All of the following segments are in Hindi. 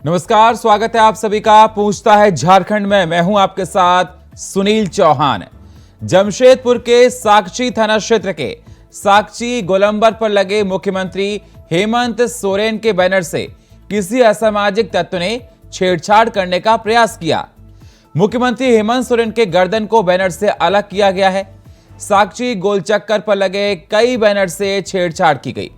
नमस्कार, स्वागत है आप सभी का पूछता है झारखंड में। मैं हूं आपके साथ सुनील चौहान। जमशेदपुर के साकची थाना क्षेत्र के साकची गोलंबर पर लगे मुख्यमंत्री हेमंत सोरेन के बैनर से किसी असामाजिक तत्व ने छेड़छाड़ करने का प्रयास किया। मुख्यमंत्री हेमंत सोरेन के गर्दन को बैनर से अलग किया गया है। साकची गोलचक्कर पर लगे कई बैनर से छेड़छाड़ की गई।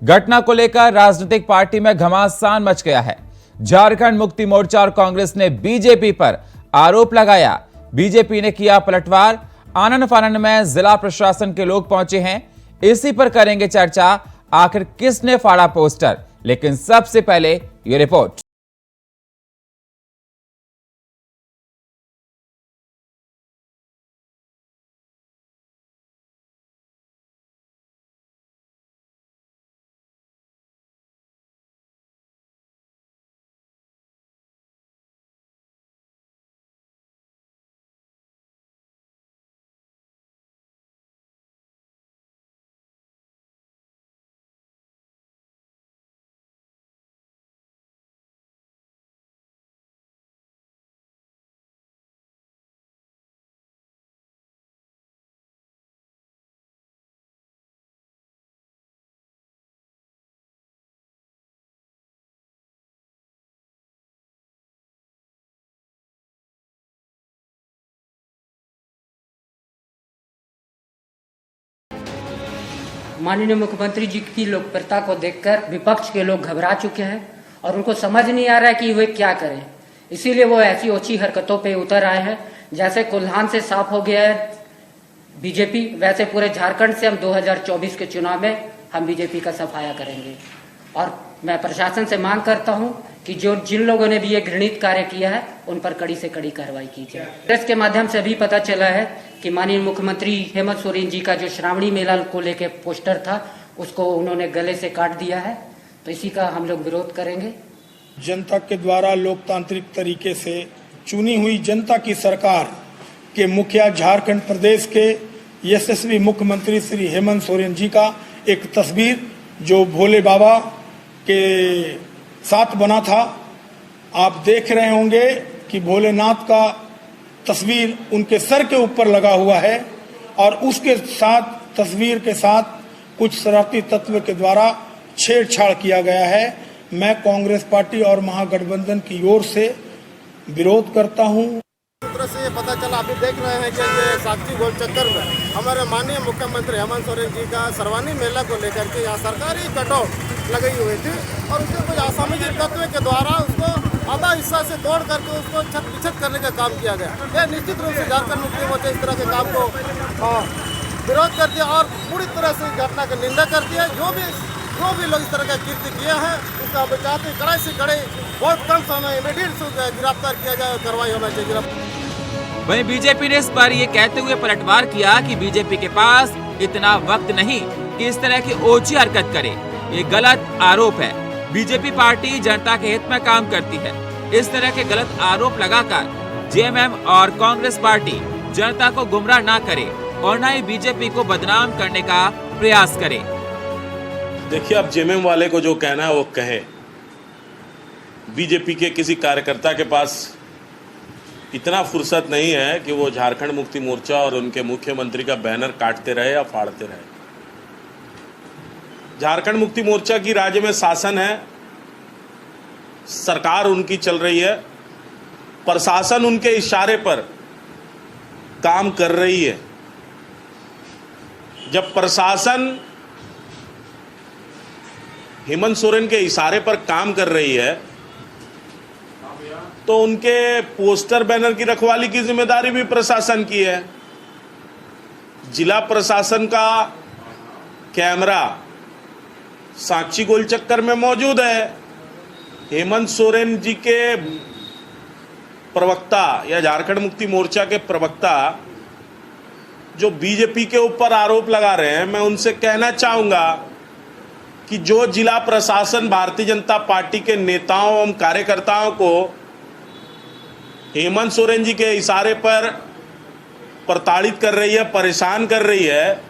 घटना को लेकर राजनीतिक पार्टी में घमासान मच गया है। झारखंड मुक्ति मोर्चा और कांग्रेस ने बीजेपी पर आरोप लगाया। बीजेपी ने किया पलटवार। आनन फानन में जिला प्रशासन के लोग पहुंचे हैं। इसी पर करेंगे चर्चा, आखिर किसने फाड़ा पोस्टर। लेकिन सबसे पहले ये रिपोर्ट। माननीय मुख्यमंत्री जी की लोकप्रियता को देखकर विपक्ष के लोग घबरा चुके हैं और उनको समझ नहीं आ रहा है कि वे क्या करें। इसीलिए वो ऐसी ओछी हरकतों पे उतर आए हैं। जैसे कोल्हान से साफ हो गया है बीजेपी, वैसे पूरे झारखंड से हम 2024 के चुनाव में हम बीजेपी का सफाया करेंगे। और मैं प्रशासन से मांग करता हूं कि जिन लोगों ने भी ये घृणित कार्य किया है उन पर कड़ी से कड़ी कार्रवाई की जाए। प्रेस के माध्यम से अभी पता चला है कि माननीय मुख्यमंत्री हेमंत सोरेन जी का जो श्रावणी मेला को लेकर पोस्टर था उसको उन्होंने गले से काट दिया है। तो इसी का हम लोग विरोध करेंगे। जनता के द्वारा लोकतांत्रिक तरीके से चुनी हुई जनता की सरकार के मुखिया झारखंड प्रदेश के यशस्वी मुख्यमंत्री श्री हेमंत सोरेन जी का एक तस्वीर जो भोले बाबा के साथ बना था। आप देख रहे होंगे कि भोलेनाथ का तस्वीर उनके सर के ऊपर लगा हुआ है और उसके साथ तस्वीर के साथ कुछ शरारती तत्व के द्वारा छेड़छाड़ किया गया है। मैं कांग्रेस पार्टी और महागठबंधन की ओर से विरोध करता हूं। से ये पता चला, अभी देख रहे हैं कि ये साकची गोल चक्कर में हमारे माननीय मुख्यमंत्री हेमंत सोरेन जी का श्रावणी मेला को लेकर के यहाँ सरकारी कटआउट लगाई हुई थी और उसके कुछ असामाजिक तत्व के द्वारा उसको आधा हिस्सा से तोड़ करके उसको छत विच्छेद करने का काम किया गया। यह निश्चित रूप से झारखंड मुक्ति मोर्चा इस तरह के काम को विरोध करती है और पूरी तरह से घटना की निंदा करती है। जो भी लोग इस तरह का कृत्य किया है उसका बचाते कड़ाई से कड़े बहुत कम समय इमीडिएट गिरफ्तार किया जाए और कार्रवाई होना चाहिए। वहीं बीजेपी ने इस पर यह कहते हुए पलटवार किया कि बीजेपी के पास इतना वक्त नहीं कि इस तरह की ओछी हरकत करे। ये गलत आरोप है। बीजेपी पार्टी जनता के हित में काम करती है। इस तरह के गलत आरोप लगाकर जेएमएम और कांग्रेस पार्टी जनता को गुमराह ना करे और न ही बीजेपी को बदनाम करने का प्रयास करे। देखिए, अब जेएमएम वाले को जो कहना है वो कहे। बीजेपी के किसी कार्यकर्ता के पास इतना फुर्सत नहीं है कि वो झारखंड मुक्ति मोर्चा और उनके मुख्यमंत्री का बैनर काटते रहे या फाड़ते रहे। झारखंड मुक्ति मोर्चा की राज्य में शासन है, सरकार उनकी चल रही है, प्रशासन उनके इशारे पर काम कर रही है। जब प्रशासन हेमंत सोरेन के इशारे पर काम कर रही है तो उनके पोस्टर बैनर की रखवाली की जिम्मेदारी भी प्रशासन की है। जिला प्रशासन का कैमरा साकची गोल चक्कर में मौजूद है। हेमंत सोरेन जी के प्रवक्ता या झारखंड मुक्ति मोर्चा के प्रवक्ता जो बीजेपी के ऊपर आरोप लगा रहे हैं, मैं उनसे कहना चाहूंगा कि जो जिला प्रशासन भारतीय जनता पार्टी के नेताओं एवं कार्यकर्ताओं को हेमंत सोरेन जी के इशारे पर प्रताड़ित कर रही है, परेशान कर रही है,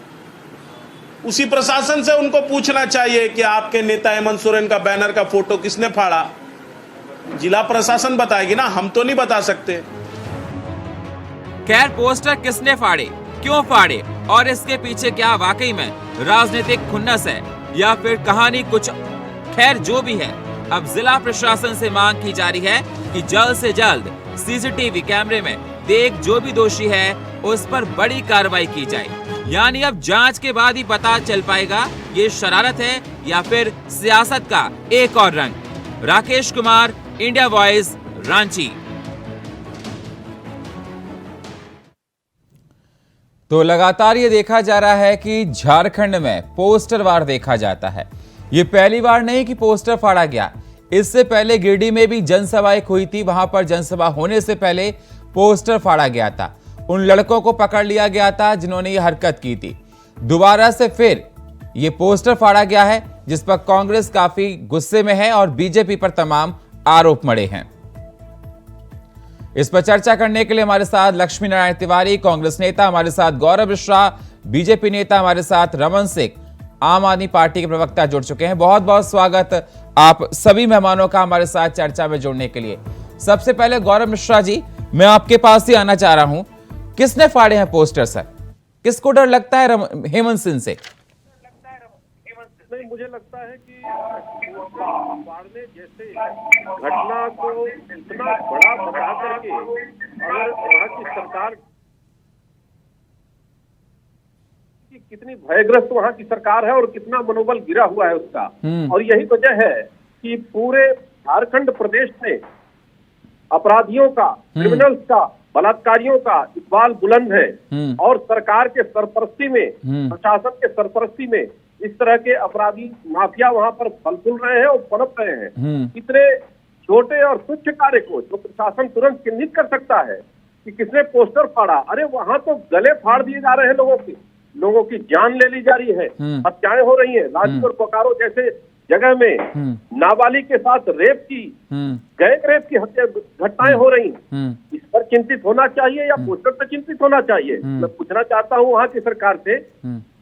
उसी प्रशासन से उनको पूछना चाहिए कि आपके नेता हेमंत सोरेन का बैनर का फोटो किसने फाड़ा। जिला प्रशासन बताएगी ना, हम तो नहीं बता सकते। खैर, पोस्टर किसने फाड़े, क्यों फाड़े और इसके पीछे क्या वाकई में राजनीतिक खुन्नस है या फिर कहानी कुछ, खैर जो भी है, अब जिला प्रशासन से मांग की जा रही है कि जल्द से जल्द सीसीटीवी कैमरे में देख जो भी दोषी है उस पर बड़ी कार्रवाई की जाए। यानी अब जांच के बाद ही पता चल पाएगा ये शरारत है या फिर सियासत का एक और रंग। Rakesh Kumar, India voice, Ranchi. तो लगातार ये देखा जा रहा है कि झारखंड में पोस्टर वार देखा जाता है। ये पहली बार नहीं कि पोस्टर फाड़ा गया, इससे पहले गिरिडीह में भी जनसभा एक हुई थी। वहां पर जनसभा होने से पहले पोस्टर फाड़ा गया था, उन लड़कों को पकड़ लिया गया था जिन्होंने ये हरकत की थी। दोबारा से फिर ये पोस्टर फाड़ा गया है जिस पर कांग्रेस काफी गुस्से में है और बीजेपी पर तमाम आरोप मढ़े हैं। इस पर चर्चा करने के लिए हमारे साथ लक्ष्मी नारायण तिवारी, कांग्रेस नेता, हमारे साथ गौरव मिश्रा, बीजेपी नेता, हमारे साथ रमन सिंह, आम आदमी पार्टी के प्रवक्ता जुड़ चुके हैं। बहुत बहुत स्वागत आप सभी मेहमानों का हमारे साथ चर्चा में जुड़ने के लिए। सबसे पहले गौरव मिश्रा जी, मैं आपके पास ही आना चाह रहा हूं, किसने फाड़े हैं पोस्टर सर? किसको डर लगता है हेमंत सिंह से? नहीं, मुझे लगता है कि फाड़ने जैसे घटना को इतना बड़ा बता करके अगर वहाँ की सरकार कि कितनी भयग्रस्त वहाँ की सरकार है और कितना मनोबल गिरा हुआ है उसका, और यही वजह है कि पूरे झारखंड प्रदेश में अपराधियों का, क्रिमिनल्स का, बलात्कारियों का इकबाल बुलंद है और सरकार के सरपरस्ती में, प्रशासन के सरपरस्ती में इस तरह के अपराधी माफिया वहां पर फल फूल रहे हैं और पनप रहे हैं। इतने छोटे और तुच्छ कार्य को जो प्रशासन तुरंत चिन्हित कर सकता है कि किसने पोस्टर फाड़ा, अरे वहां तो गले फाड़ दिए जा रहे हैं लोगों की जान ले ली जा रही है, हत्याएं हो रही है। राजपुर बोकारो जैसे जगह में नाबालिग के साथ रेप की, गैंग रेप की हत्या घटनाएं हो रही हैं। इस पर चिंतित होना चाहिए या पोस्टर पर चिंतित होना चाहिए? मैं पूछना चाहता हूं वहां की सरकार से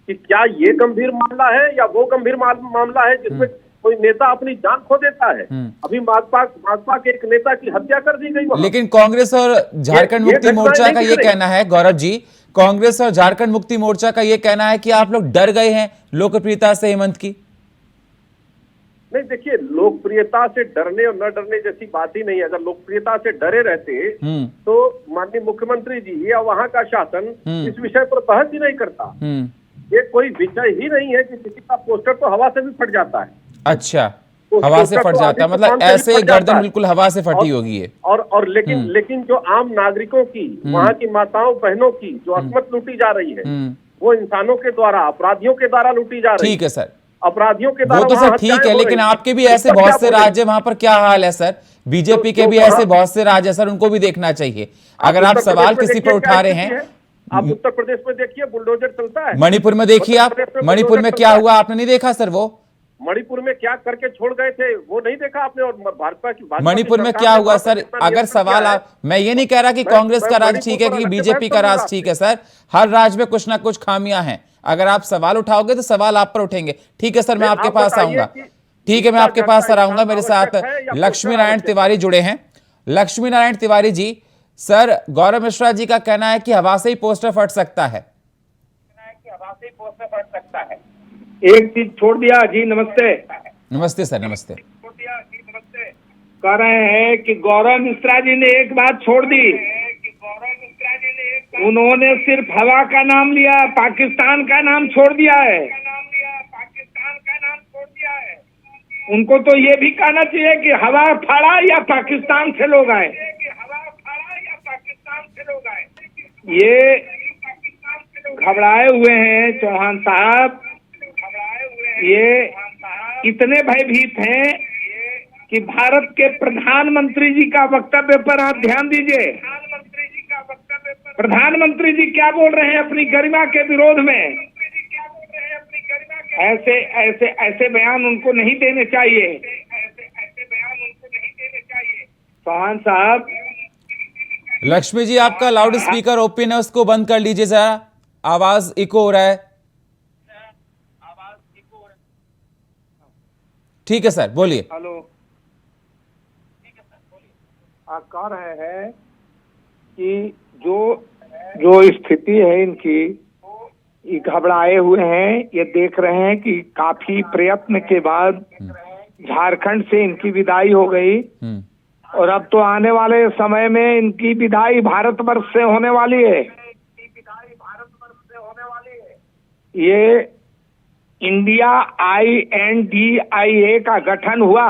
कि क्या ये गंभीर मामला है या वो गंभीर मामला है जिसमें कोई नेता अपनी जान खो देता है? अभी माकपा के एक नेता की हत्या कर दी गई। लेकिन कांग्रेस और झारखंड मुक्ति मोर्चा का ये कहना है, गौरव जी, कांग्रेस और झारखंड मुक्ति मोर्चा का ये कहना है कि आप लोग डर गए हैं लोकप्रियता से हेमंत की। नहीं, देखिए, लोकप्रियता से डरने और न डरने जैसी बात ही नहीं है। अगर लोकप्रियता से डरे रहते तो माननीय मुख्यमंत्री जी या वहां का शासन इस विषय पर बहस ही नहीं करता। ये कोई विषय ही नहीं है कि किसी का पोस्टर तो हवा से भी फट जाता है। अच्छा, हवा से फट जाता है, मतलब ऐसे गर्दन बिल्कुल हवा से फटी होगी ये। और लेकिन जो आम नागरिकों की, वहाँ की माताओं बहनों की जो असमत लूटी जा रही है, वो इंसानों के द्वारा, अपराधियों के द्वारा लूटी जा रही है। ठीक है सर, अपराधियों के द्वारा वो तो सर ठीक है, लेकिन आपके भी ऐसे बहुत से राज्य, वहां पर क्या हाल है सर? बीजेपी के भी ऐसे बहुत से राज्य सर, उनको भी देखना चाहिए। अगर आप सवाल किसी पर उठा रहे हैं, आप उत्तर प्रदेश में देखिए, बुलडोजर चलता है। मणिपुर में देखिए आप, मणिपुर में क्या हुआ आपने नहीं देखा सर? वो मणिपुर में क्या करके छोड़ गए थे वो नहीं देखा आपने? और भाजपा की मणिपुर में क्या हुआ सर? अगर सवाल आप, मैं ये नहीं कह रहा कि कांग्रेस का राज ठीक है कि बीजेपी का राज ठीक है सर, हर राज्य में कुछ ना कुछ खामियां हैं। अगर आप सवाल उठाओगे तो सवाल आप पर उठेंगे। ठीक है सर, मैं आपके पास आऊंगा। ठीक है, मैं आपके पास सर आऊंगा। मेरे साथ लक्ष्मी नारायण तिवारी जुड़े हैं। लक्ष्मी नारायण तिवारी जी, सर गौरव मिश्रा जी का कहना है कि हवा से ही पोस्टर फट सकता है। एक चीज छोड़ दिया जी। नमस्ते। नमस्ते सर, नमस्ते। कह रहे हैं कि गौरव मिश्रा जी ने एक बात छोड़ दी, उन्होंने सिर्फ हवा का नाम लिया, पाकिस्तान का नाम छोड़ दिया है। उनको तो ये भी कहना चाहिए कि हवा फाड़ा या पाकिस्तान से लोग आए। ये घबराए हुए हैं चौहान साहब, ये इतने भयभीत हैं कि भारत के प्रधानमंत्री जी का वक्तव्य पर आप ध्यान दीजिए। प्रधानमंत्री जी क्या बोल रहे हैं अपनी गरिमा के विरोध में? ऐसे बयान उनको नहीं देने चाहिए। चौहान साहब। लक्ष्मी जी, आपका लाउड स्पीकर ओपन है, उसको बंद कर लीजिए जरा, आवाज इको हो रहा है। ठीक है सर, बोलिए। हेलो। कह रहे हैं कि जो स्थिति है इनकी, ये घबराए हुए हैं। ये देख रहे हैं कि काफी प्रयत्न के बाद झारखंड से इनकी विदाई हो गई और अब तो आने वाले समय में इनकी विदाई भारतवर्ष से होने वाली है। ये इंडिया INDIA का गठन हुआ।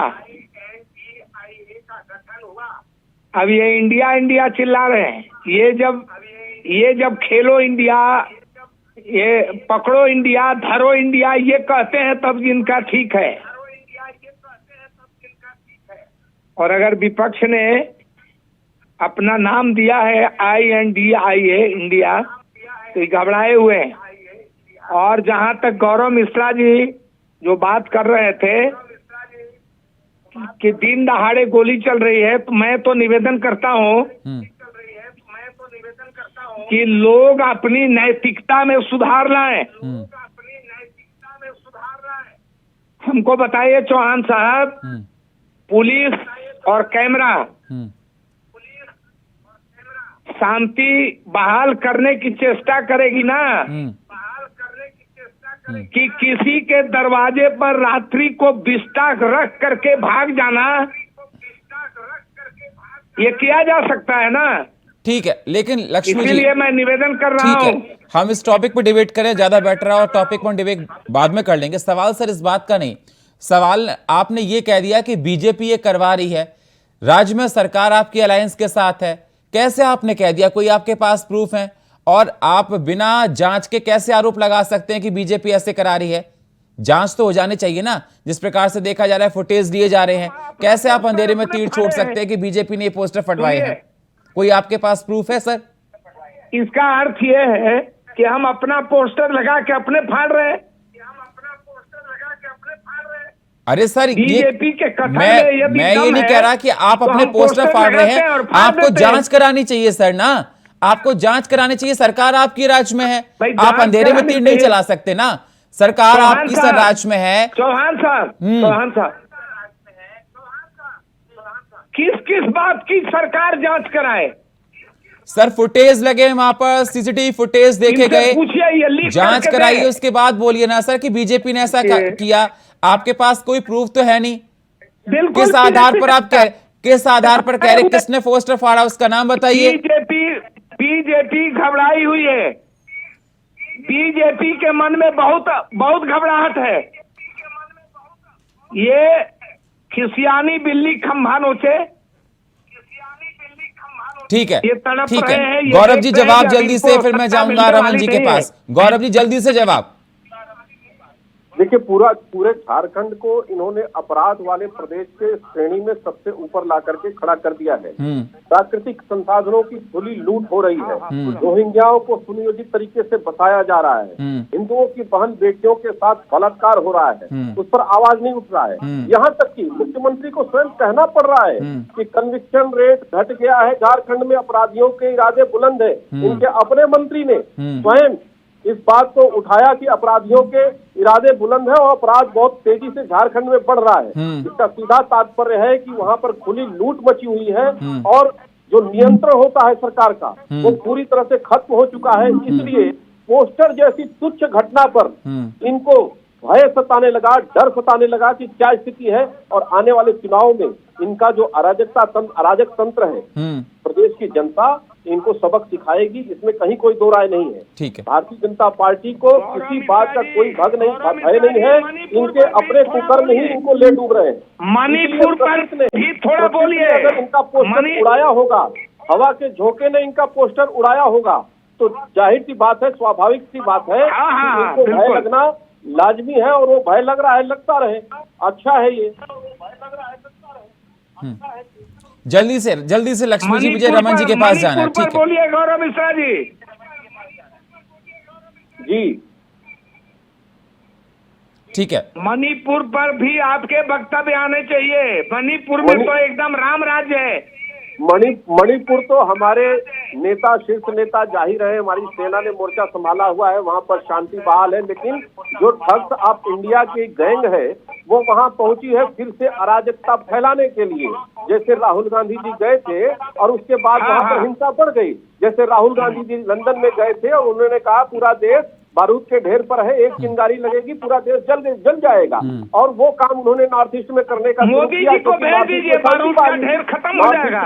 अब ये इंडिया इंडिया चिल्ला रहे हैं। ये जब खेलो इंडिया, ये पकड़ो इंडिया, धरो इंडिया ये कहते हैं तब इनका ठीक है। और अगर विपक्ष ने अपना नाम दिया है INDIA इंडिया, तो ये घबराए हुए हैं। और जहां तक गौरव मिश्रा जी जो बात कर रहे थे कि दिन दहाड़े गोली चल रही है, तो मैं तो निवेदन करता हूं कि लोग अपनी नैतिकता में सुधार लाएं। हमको बताइए चौहान साहब, पुलिस और कैमरा शांति बहाल करने की चेष्टा करेगी ना, कि किसी के दरवाजे पर रात्रि को बिस्ताख रख करके भाग जाना, ये किया जा सकता है ना। ठीक है, लेकिन लक्ष्मी जी, इसीलिए मैं निवेदन कर रहा हूं। ठीक है, हम इस टॉपिक पर डिबेट करें, ज्यादा बेटर है, और टॉपिक पर डिबेट बाद में कर लेंगे। सवाल सर इस बात का नहीं, सवाल आपने ये कह दिया कि बीजेपी ये करवा रही है, राज्य में सरकार आपकी अलायंस के साथ है। कैसे आपने कह दिया? कोई आपके पास प्रूफ है? और आप बिना जांच के कैसे आरोप लगा सकते हैं कि बीजेपी ऐसे करा रही है? जांच तो हो जानी चाहिए ना। जिस प्रकार से देखा जा रहा है, फुटेज लिए जा रहे हैं, कैसे आप अंधेरे में तीर छोड़ सकते हैं कि बीजेपी ने ये पोस्टर फटवाए हैं? कोई आपके पास प्रूफ है सर? इसका अर्थ ये है कि हम अपना पोस्टर लगा के अपने फाड़ रहे हैं। अरे सर, बीजेपी के कथन मैं ये नहीं कह रहा कि आप अपने पोस्टर फाड़ रहे हैं। आपको जांच करानी चाहिए सर ना, आपको जांच करानी चाहिए। सरकार आपकी राज्य में है, आप अंधेरे में तीर नहीं चला सकते ना। सरकार आपकी सर राज्य में है। चौहान साहब, किस बात की सरकार जांच कराए? सर फुटेज लगे वहां पर, सीसीटीवी फुटेज देखे गए, जांच कराइए, उसके बाद बोलिए ना सर कि बीजेपी ने ऐसा किया। आपके पास कोई प्रूफ तो है नहीं। किस आधार पर आप किस आधार पर कह रहे, किसने पोस्टर फाड़ा, उसका नाम बताइए। बीजेपी घबराई हुई है। बीजेपी के मन में बहुत घबराहट है। ये खिसियानी बिल्ली खंभा नोचे। ठीक है, ये तड़प ठीक रहे है। हैं। गौरव जी जवाब जल्दी से, फिर मैं जाऊंगा रमन जी के पास। गौरव जी जल्दी से जवाब। देखिए, पूरे झारखंड को इन्होंने अपराध वाले प्रदेश के श्रेणी में सबसे ऊपर ला करके खड़ा कर दिया है। प्राकृतिक संसाधनों की खुली लूट हो रही है, रोहिंग्याओं को सुनियोजित तरीके से बसाया जा रहा है, हिंदुओं की बहन बेटियों के साथ बलात्कार हो रहा है, उस पर आवाज नहीं उठ रहा है। यहाँ तक कि मुख्यमंत्री को स्वयं कहना पड़ रहा है कि कन्विक्शन रेट घट गया है, झारखंड में अपराधियों के इरादे बुलंद है। इनके अपने मंत्री ने स्वयं इस बात को उठाया कि अपराधियों के इरादे बुलंद है और अपराध बहुत तेजी से झारखंड में बढ़ रहा है। इसका सीधा तात्पर्य है कि वहां पर खुली लूट मची हुई है और जो नियंत्रण होता है सरकार का वो पूरी तरह से खत्म हो चुका है। इसलिए पोस्टर जैसी तुच्छ घटना पर इनको भय सताने लगा, डर सताने लगा कि क्या स्थिति है और आने वाले चुनाव में इनका जो अराजक तंत्र है, प्रदेश की जनता इनको सबक सिखाएगी, इसमें कहीं कोई दो राय नहीं है। ठीक है, भारतीय जनता पार्टी को किसी बात का कोई भय नहीं है। इनके अपने कुकर्म ही इनको ले डूब रहे हैं। मणिपुर पर भी थोड़ा बोलिए। अगर इनका पोस्टर उड़ाया होगा, हवा के झोंके ने इनका पोस्टर उड़ाया होगा, तो जाहिर सी बात है, स्वाभाविक सी बात है, इनको भय लगना लाजमी है और वो भय लग रहा है, लगता रहे, अच्छा है ये। जल्दी से लक्ष्मी जी, मुझे रमन जी के पास जाना है। ठीक है, बोलिए गौरव मिश्रा जी। जी ठीक है। मणिपुर पर भी आपके वक्तव्य आने चाहिए। मणिपुर में तो एकदम राम राज्य है। मणिपुर तो हमारे नेता, शीर्ष नेता जाहिर है, हमारी सेना ने मोर्चा संभाला हुआ है, वहां पर शांति बहाल है। लेकिन जो ठग्स ऑफ इंडिया की गैंग है वो वहां पहुंची है फिर से अराजकता फैलाने के लिए। जैसे राहुल गांधी जी गए थे और उसके बाद वहां पर हिंसा बढ़ गई। जैसे राहुल गांधी जी लंदन में गए थे और उन्होंने कहा पूरा देश बारूद के ढेर पर है, एक चिंगारी लगेगी पूरा देश जल जाएगा, और वो काम उन्होंने नॉर्थ ईस्ट में करने का मोदी जी को भेज दीजिए, बारूद का ढेर खत्म हो जाएगा।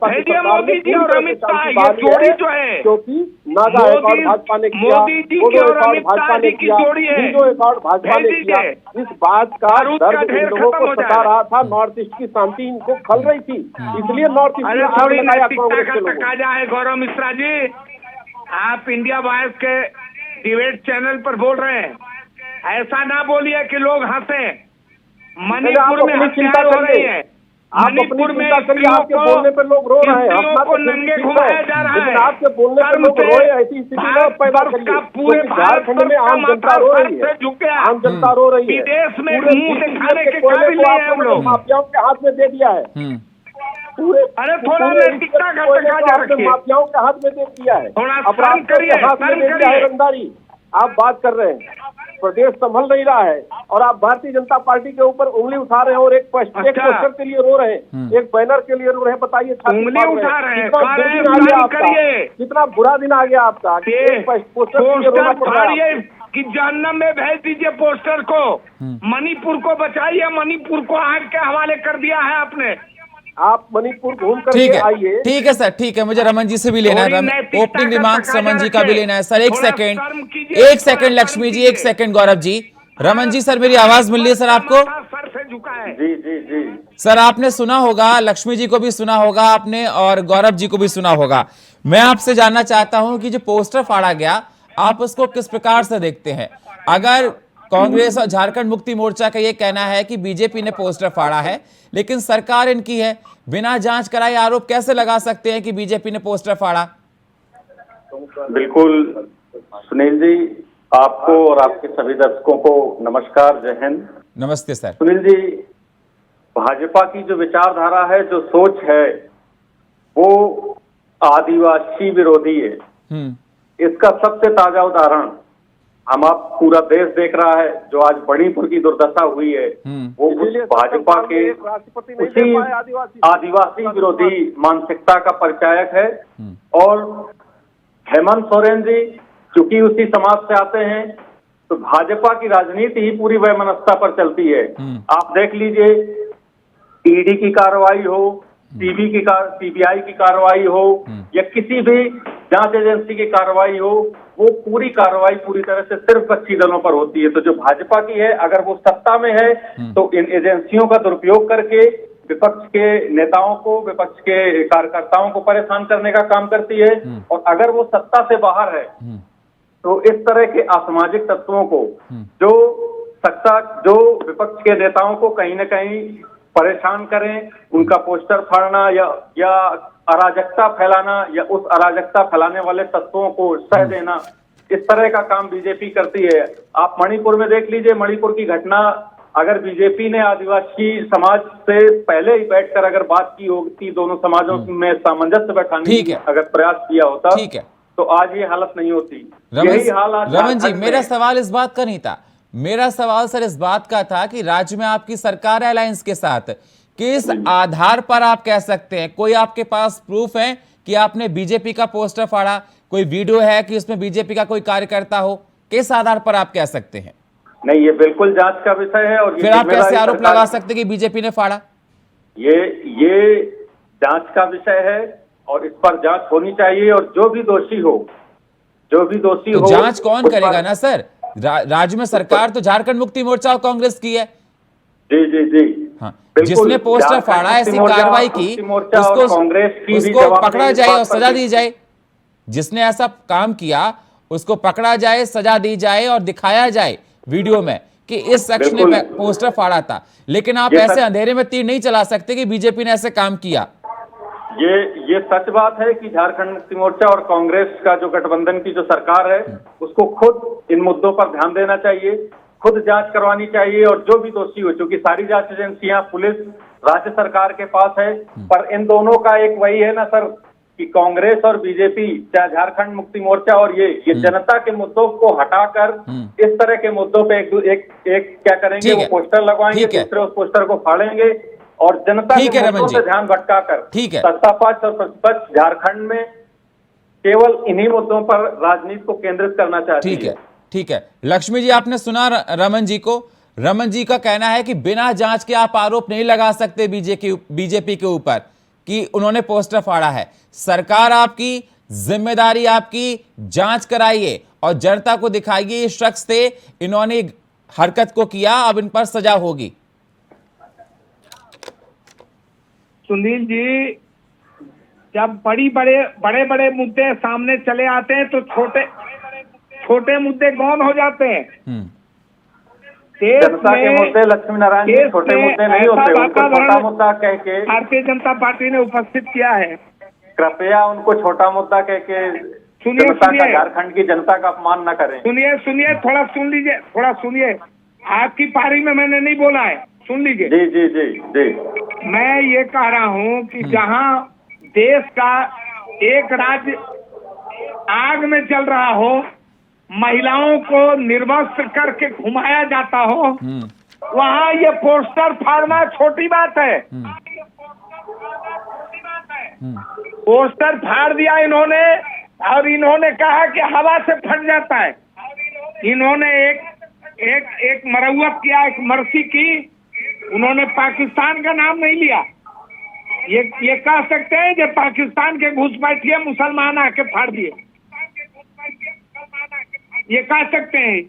भेजिए मोदी जी और अमित शाह, ये जोड़ी जो है क्योंकि नागा अकॉर्ड भाजपा ने किया, मोदी जी की और अमित शाह जी की जोड़ी है, अकॉर्ड भाजपा ने किया। इस बात का दर्द इन लोगों को सता रहा था, नॉर्थ ईस्ट की शांति इनको खल रही थी, इसलिए नॉर्थ ईस्ट में आग लगाया कांग्रेस के लोगों ने। है गौरव मिश्रा जी, आप इंडिया वॉइस के डिबेट चैनल पर बोल रहे हैं, ऐसा ना बोलिए कि लोग हंसे। मणिपुर में हत्या हो रही है, मणिपुर में आपके बोलने पर लोग रो रहे हैं, को नंगे घुमाया जा रहा है, आपके बोलने पर लोग रोए, ऐसी स्थिति में पैदा करिए। पूरे झारखंड में आम जनता रो रही है, आम जनता रो रही है। विदेश में मुंह दिखाने के काबिल नहीं है हम लोग, माफियाओं के हाथ में दे दिया है पूरे। अरे थोड़ा नैतिकता का तकाजा रखिए, माफियाओं के हाथ में दे दिया है, थोड़ा अपराध के हाथ में दे दिया है रंगदारी। आप बात कर रहे हैं, प्रदेश संभल नहीं रहा है और आप भारतीय जनता पार्टी के ऊपर उंगली उठा रहे हैं और एक पोस्टर के लिए रो रहे हैं, एक बैनर के लिए रो रहे हैं। बताइए, उंगली उठा रहे हैं, कितना बुरा दिन आ गया आपका, पोस्टर के लिए रोना पड़ रहा है कि जहन्नम में भेज दीजिए पोस्टर को। मणिपुर को बचाइए, मणिपुर को आग के हवाले कर दिया है आपने। आप मणिपुर घूम कर आइए। ठीक है सर, ठीक है, मुझे रमन जी से भी लेना है, ओपनिंग रिमार्क्स रमन जी का भी लेना है सर। एक सेकंड लक्ष्मी जी, एक सेकंड गौरव जी। रमन जी सर, मेरी आवाज मिल रही है सर आपको? सर से झुका है। जी जी जी सर, आपने सुना होगा, लक्ष्मी जी को भी सुना होगा आपने और गौरव जी को भी सुना होगा। मैं आपसे जानना चाहता हूं कि जो पोस्टर फाड़ा गया, आप उसको किस प्रकार से देखते हैं? अगर कांग्रेस और झारखंड मुक्ति मोर्चा का यह कहना है कि बीजेपी ने पोस्टर फाड़ा है, लेकिन सरकार इनकी है, बिना जांच कराए आरोप कैसे लगा सकते हैं कि बीजेपी ने पोस्टर फाड़ा? बिल्कुल सुनील जी, आपको और आपके सभी दर्शकों को नमस्कार, जय हिंद। नमस्ते सर। सुनील जी, भाजपा की जो विचारधारा है, जो सोच है, वो आदिवासी विरोधी है। इसका सबसे ताजा उदाहरण आप पूरा देश देख रहा है, जो आज मणिपुर की दुर्दशा हुई है, वो उस भाजपा के उसी आदिवासी विरोधी मानसिकता का परिचायक है। और हेमंत सोरेन जी चूंकि उसी समाज से आते हैं, तो भाजपा की राजनीति ही पूरी वैमनस्यता पर चलती है। आप देख लीजिए, ईडी की कार्रवाई हो, सीबीआई की कार्रवाई हो या किसी भी जांच एजेंसी की कार्रवाई हो, वो पूरी कार्रवाई पूरी तरह से सिर्फ विपक्षी दलों पर होती है। तो जो भाजपा की है, अगर वो सत्ता में है तो इन एजेंसियों का दुरुपयोग करके विपक्ष के नेताओं को, विपक्ष के कार्यकर्ताओं को परेशान करने का काम करती है। और अगर वो सत्ता से बाहर है तो इस तरह के असामाजिक तत्वों को, जो विपक्ष के नेताओं को कहीं ना कहीं परेशान करें, उनका पोस्टर फाड़ना या अराजकता फैलाना या उस अराजकता फैलाने वाले तत्वों को सह देना, इस तरह का काम बीजेपी करती है। आप मणिपुर में देख लीजिए, मणिपुर की घटना, अगर बीजेपी ने आदिवासी समाज से पहले ही बैठकर अगर बात की होती, दोनों समाजों में सामंजस्य बैठाने की अगर प्रयास किया होता, तो आज ये हालत नहीं होती। यही हाल आज रमन जी, मेरा सवाल इस बात का नहीं था, मेरा सवाल सर इस बात का था कि राज्य में आपकी सरकार है अलायंस के साथ, किस आधार पर आप कह सकते हैं, कोई आपके पास प्रूफ है कि आपने बीजेपी का पोस्टर फाड़ा, कोई वीडियो है कि उसमें बीजेपी का कोई कार्यकर्ता हो, किस आधार पर आप कह सकते हैं? नहीं, ये बिल्कुल जांच का विषय है। और फिर आप कैसे आरोप लगा सकते हैं कि बीजेपी ने फाड़ा? ये जांच का विषय है और इस पर जांच होनी चाहिए। और जो भी दोषी हो तो जांच कौन करेगा ना सर? राज्य में सरकार तो झारखंड मुक्ति मोर्चा और कांग्रेस की है। जी जी जी हाँ, जिसने पोस्टर फाड़ा, ऐसी कार्रवाई की, उसको पकड़ा जाए और सजा दी जाए। जिसने ऐसा काम किया उसको पकड़ा जाए, सजा दी जाए और दिखाया जाए वीडियो में कि इस शख्स ने पोस्टर फाड़ा था। लेकिन आप ऐसे अंधेरे में तीर नहीं चला सकते कि बीजेपी ने ऐसे काम किया। ये सच बात है कि झारखंड मुक्ति मोर्चा और कांग्रेस का जो गठबंधन की जो सरकार है, उसको खुद इन मुद्दों पर ध्यान देना चाहिए, खुद जांच करवानी चाहिए। और जो भी दोषी हो, क्योंकि सारी जांच एजेंसियां, पुलिस राज्य सरकार के पास है, पर इन दोनों का एक वही है ना सर कि कांग्रेस और बीजेपी, चाहे झारखंड मुक्ति मोर्चा और ये जनता के मुद्दों को हटाकर इस तरह के मुद्दों पे एक क्या करेंगे, वो पोस्टर लगवाएंगे, दूसरे उस पोस्टर को फाड़ेंगे। और जनता ठीक के है रमन मुद्दों जी, से ध्यान भटकाकर ठीक है, सत्ता पक्ष और प्रतिपक्ष झारखंड में केवल इन्हीं मुद्दों पर राजनीति को केंद्रित करना चाहती ठीक है, ठीक है। लक्ष्मी जी, आपने सुना रमन जी को। रमन जी का कहना है कि बिना जांच के आप आरोप नहीं लगा सकते बीजेपी के ऊपर कि उन्होंने पोस्टर फाड़ा है। सरकार आपकी, जिम्मेदारी आपकी, जांच कराइए और जनता को दिखाइए इस शख्स थे, इन्होंने हरकत को किया, अब इन पर सजा होगी। सुनील जी, जब बड़े बड़े मुद्दे सामने चले आते हैं तो छोटे मुद्दे गौन हो जाते हैं। जनता के मुद्दे लक्ष्मी नारायण जी छोटे मुद्दे नहीं होते, उनको छोटा मुद्दा कह के भारतीय जनता पार्टी ने उपस्थित किया है। कृपया उनको छोटा मुद्दा कह के जनता का, झारखंड की जनता का अपमान न करें। सुनिए, थोड़ा सुन लीजिए, थोड़ा सुनिए। आपकी पारी में मैंने नहीं बोला है, सुन लीजिए। जी जी जी जी। मैं ये कह रहा हूँ कि जहाँ देश का एक राज्य आग में चल रहा हो, महिलाओं को निर्वस्त्र करके घुमाया जाता हो, वहाँ ये पोस्टर फाड़ना छोटी बात है। पोस्टर फाड़ दिया इन्होंने और इन्होंने कहा कि हवा से फट जाता है। इन्होंने एक मरम्मत किया, एक मर्सी की। उन्होंने पाकिस्तान का नाम नहीं लिया। ये कह सकते हैं कि पाकिस्तान के घुसपैठिए मुसलमान आके फाड़ दिए, ये कह सकते हैं।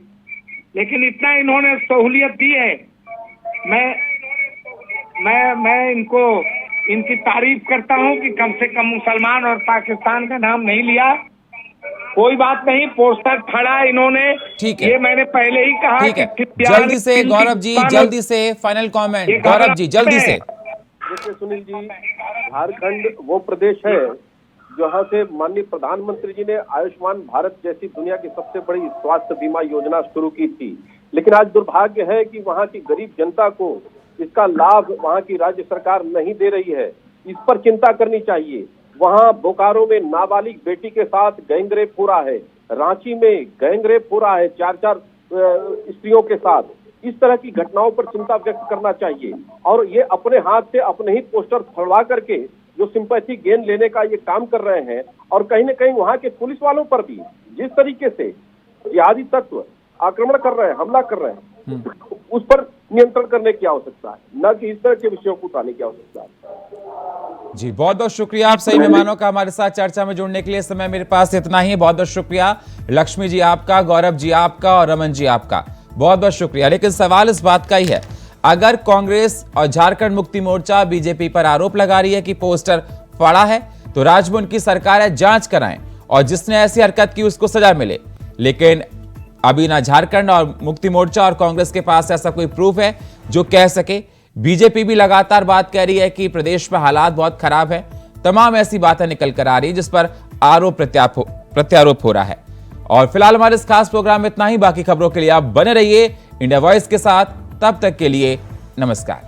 लेकिन इतना इन्होंने सहूलियत दी है। मैं इनको, इनकी तारीफ करता हूं कि कम से कम मुसलमान और पाकिस्तान का नाम नहीं लिया। कोई बात नहीं, पोस्टर फाड़ा इन्होंने, ठीक है, ये मैंने पहले ही कहा। ठीक है, जल्दी से गौरव जी, जल्दी से फाइनल कमेंट गौरव जी, जल्दी से। देखिए सुनील जी, झारखंड वो प्रदेश है जहाँ से माननीय प्रधानमंत्री जी ने आयुष्मान भारत जैसी दुनिया की सबसे बड़ी स्वास्थ्य बीमा योजना शुरू की थी। लेकिन आज दुर्भाग्य है कि वहाँ की गरीब जनता को इसका लाभ वहाँ की राज्य सरकार नहीं दे रही है। इस पर चिंता करनी चाहिए। वहाँ बोकारो में नाबालिग बेटी के साथ गैंगरेप हो रहा है, रांची में गैंगरेप हो रहा है 4-4 स्त्रियों के साथ। इस तरह की घटनाओं पर चिंता व्यक्त करना चाहिए। और ये अपने हाथ से अपने ही पोस्टर फड़वा करके जो सिंपैथी गेन लेने का ये काम कर रहे हैं, और कहीं न कहीं वहाँ के पुलिस वालों पर भी जिस तरीके से जिहादी तत्व आक्रमण कर रहे हैं, हमला कर रहे हैं, उस पर नियंत्रण करने की आवश्यकता है, न कि इस तरह के विषयों को उठाने की आवश्यकता है। जी, बहुत बहुत शुक्रिया आप सही मेहमानों का हमारे साथ चर्चा में जुड़ने के लिए। समय मेरे पास इतना ही है। बहुत बहुत शुक्रिया लक्ष्मी जी आपका, गौरव जी आपका और रमन जी आपका, बहुत बहुत शुक्रिया। लेकिन सवाल इस बात का ही है, अगर कांग्रेस और झारखंड मुक्ति मोर्चा बीजेपी पर आरोप लगा रही है कि पोस्टर फाड़ा है, तो राज्य में उनकी सरकार है, जांच कराएं और जिसने ऐसी हरकत की उसको सजा मिले। लेकिन अभी ना झारखंड और मुक्ति मोर्चा और कांग्रेस के पास ऐसा कोई प्रूफ है जो कह सके। बीजेपी भी लगातार बात कह रही है कि प्रदेश में हालात बहुत खराब है। तमाम ऐसी बातें निकल कर आ रही जिस पर आरोप प्रत्यारोप हो रहा है। और फिलहाल हमारे इस खास प्रोग्राम में इतना ही। बाकी खबरों के लिए आप बने रहिए इंडिया वॉइस के साथ। तब तक के लिए नमस्कार।